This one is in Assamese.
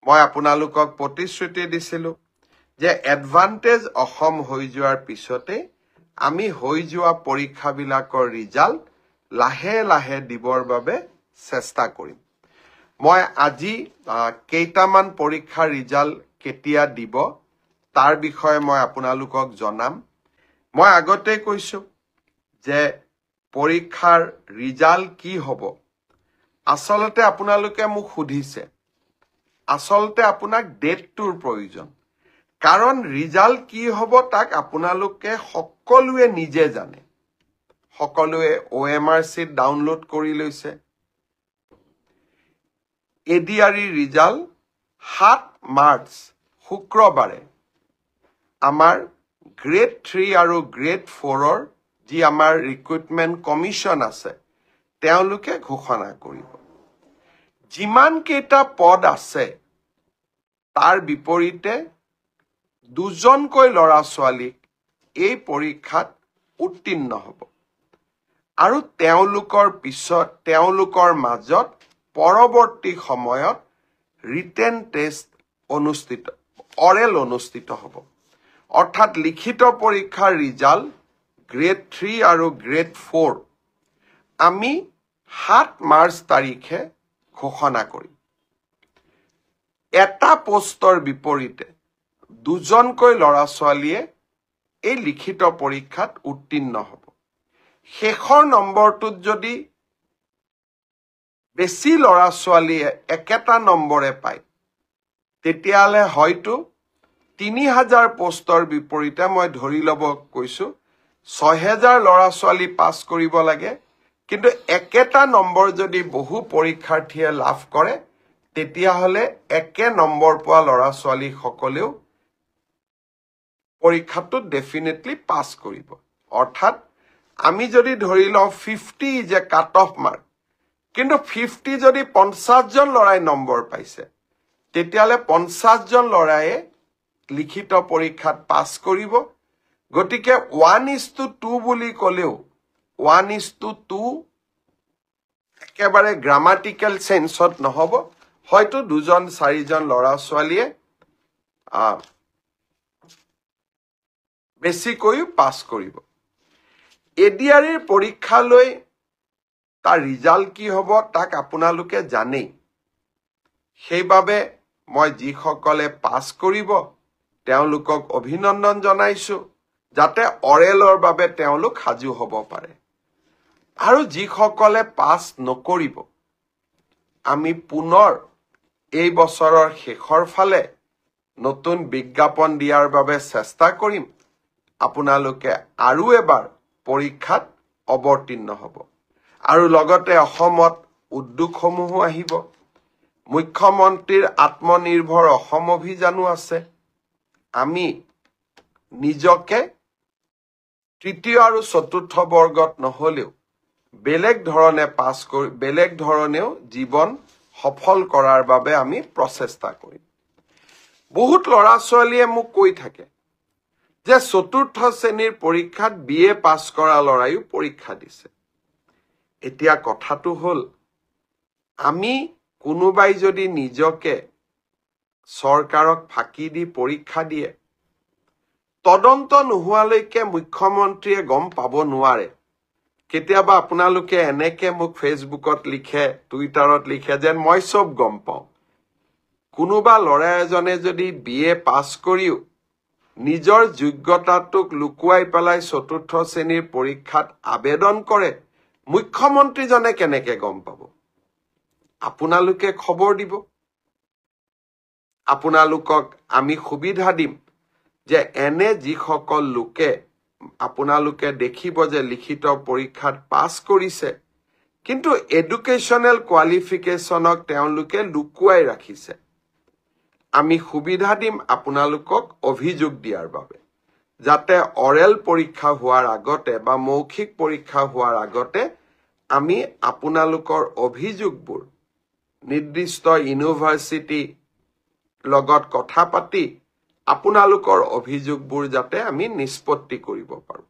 মই আপোনালোকক প্ৰতিশ্ৰুতি দিছিলোঁ যে এডভান্টেজ অসম হৈ যোৱাৰ পিছতে আমি হৈ যোৱা পৰীক্ষাবিলাকৰ ৰিজাল্ট লাহে লাহে দিবৰ বাবে চেষ্টা কৰিম। মই আজি কেইটামান পৰীক্ষাৰ ৰিজাল্ট কেতিয়া দিব তাৰ বিষয়ে মই আপোনালোকক জনাম। মই আগতে কৈছোঁ যে পৰীক্ষাৰ ৰিজাল্ট কি হ'ব। আচলতে আপোনালোকে মোক সুধিছে, আচলতে আপোনাক ডেটটোৰ প্ৰয়োজন, কাৰণ ৰিজাল্ট কি হ'ব তাক আপোনালোকে সকলোৱে নিজে জানে। সকলোৱে OMR sheet ডাউনলোড কৰি লৈছে। ADRE ৰিজাল্ট 7 মাৰ্চ শুক্ৰবাৰে আমাৰ গ্ৰেড 3 আৰু গ্ৰেড 4ৰ যি আমাৰ ৰিক্ৰুটমেণ্ট কমিশ্যন আছে তেওঁলোকে ঘোষণা কৰিব। যিমান কেইটা পদ আছে তাৰ বিপৰীতে 2জনকৈ ল'ৰা ছোৱালীক এই পৰীক্ষাত উত্তীৰ্ণ হ'ব আৰু তেওঁলোকৰ মাজত পৰৱৰ্তী সময়ত ৰিটেন টেষ্ট অৰেল অনুষ্ঠিত হ'ব। অৰ্থাৎ লিখিত পৰীক্ষাৰ ৰিজাল্ট গ্ৰেড 3 আৰু গ্ৰেড 4 আমি 7 মাৰ্চ তাৰিখে ঘোষণা কৰিম। এটা পোষ্টৰ বিপৰীতে 2জনকৈ ল'ৰা ছোৱালীয়ে এই লিখিত পৰীক্ষাত উত্তীৰ্ণ হ'ব। শেষৰ নম্বৰটোত যদি বেছি ল'ৰা ছোৱালীয়ে একেটা নম্বৰে পায় তেতিয়াহ'লে হয়তো 3000 পোষ্টৰ বিপৰীতে মই ধৰি ল'ব কৈছোঁ 6000 ল'ৰা ছোৱালী পাছ কৰিব লাগে, কিন্তু একেটা নম্বৰ যদি বহু পৰীক্ষাৰ্থীয়ে লাভ কৰে তেতিয়াহ'লে একে নম্বৰ পোৱা ল'ৰা ছোৱালীসকলেও পৰীক্ষাটোত ডেফিনেটলি পাছ কৰিব। অৰ্থাৎ আমি যদি ধৰি লওঁ 50 is a cut off mark, কিন্তু 50 যদি 50জন ল'ৰাই নম্বৰ পাইছে তেতিয়াহ'লে 50জন ল'ৰাই লিখিত পৰীক্ষাত পাছ কৰিব। গতিকে 1:2 বুলি ক'লেও 1:2 একেবাৰে গ্ৰামাটিকেল চেন্সত নহ'ব, হয়তো 2-4জন ল'ৰা ছোৱালীয়ে বেছিকৈ পাছ কৰিব। ADREৰ পৰীক্ষালৈ তাৰ ৰিজাল্ট কি হ'ব তাক আপোনালোকে জানেই। সেইবাবে মই যিসকলে পাছ কৰিব তেওঁলোকক অভিনন্দন জনাইছোঁ, যাতে অৰেলৰ বাবে তেওঁলোক সাজু হ'ব পাৰে। আৰু যিসকলে পাছ নকৰিব আমি পুনৰ এই বছৰৰ শেষৰ ফালে নতুন বিজ্ঞাপন দিয়াৰ বাবে চেষ্টা কৰিম। আপোনালোকে আৰু এবাৰ পৰীক্ষাত অৱতীৰ্ণ হ'ব। আৰু লগতে অসমত উদ্যোগসমূহো আহিব। মুখ্যমন্ত্ৰীৰ আত্মনিৰ্ভৰ অসম অভিযানো আছে। আমি নিজকে তৃতীয় আৰু চতুৰ্থ বৰ্গত নহ'লেও বেলেগ ধৰণেও জীৱন সফল কৰাৰ বাবে আমি প্ৰচেষ্টা কৰিম। বহুত ল'ৰা ছোৱালীয়ে মোক কৈ থাকে যে চতুৰ্থ শ্ৰেণীৰ পৰীক্ষাত BA পাছ কৰা ল'ৰাইও পৰীক্ষা দিছে। এতিয়া কথাটো হ'ল, আমি কোনোবাই যদি নিজকে চৰকাৰক ফাঁকি দি পৰীক্ষা দিয়ে, তদন্ত নোহোৱালৈকে মুখ্যমন্ত্ৰীয়ে গম পাব নোৱাৰে। কেতিয়াবা আপোনালোকে এনেকে মোক ফেচবুকত লিখে, টুইটাৰত লিখে যেন মই চব গম পাওঁ। কোনোবা ল'ৰা এজনে যদি BA পাছ কৰিও নিজৰ যোগ্যতাটোক লুকুৱাই পেলাই চতুৰ্থ শ্ৰেণীৰ পৰীক্ষাত আবেদন কৰে, মুখ্যমন্ত্ৰীজনে কেনেকে গম পাব? আপোনালোকে খবৰ দিব। আপোনালোকক আমি সুবিধা দিম যে এনে যিসকল লোকে আপোনালোকে দেখিব যে লিখিত পৰীক্ষাত পাছ কৰিছে কিন্তু এডুকেশ্যনেল কোৱালিফিকেশ্যনক তেওঁলোকে লুকুৱাই ৰাখিছে, আমি সুবিধা দিম আপোনালোকক অভিযোগ দিয়াৰ বাবে, যাতে অৰেল পৰীক্ষা হোৱাৰ আগতে বা মৌখিক পৰীক্ষা হোৱাৰ আগতে আমি আপোনালোকৰ অভিযোগবোৰ নিৰ্দিষ্ট ইউনিভাৰ্চিটি লগত কথা পাতি আপোনালোকৰ অভিযোগবোৰ যাতে আমি নিষ্পত্তি কৰিব পাৰোঁ।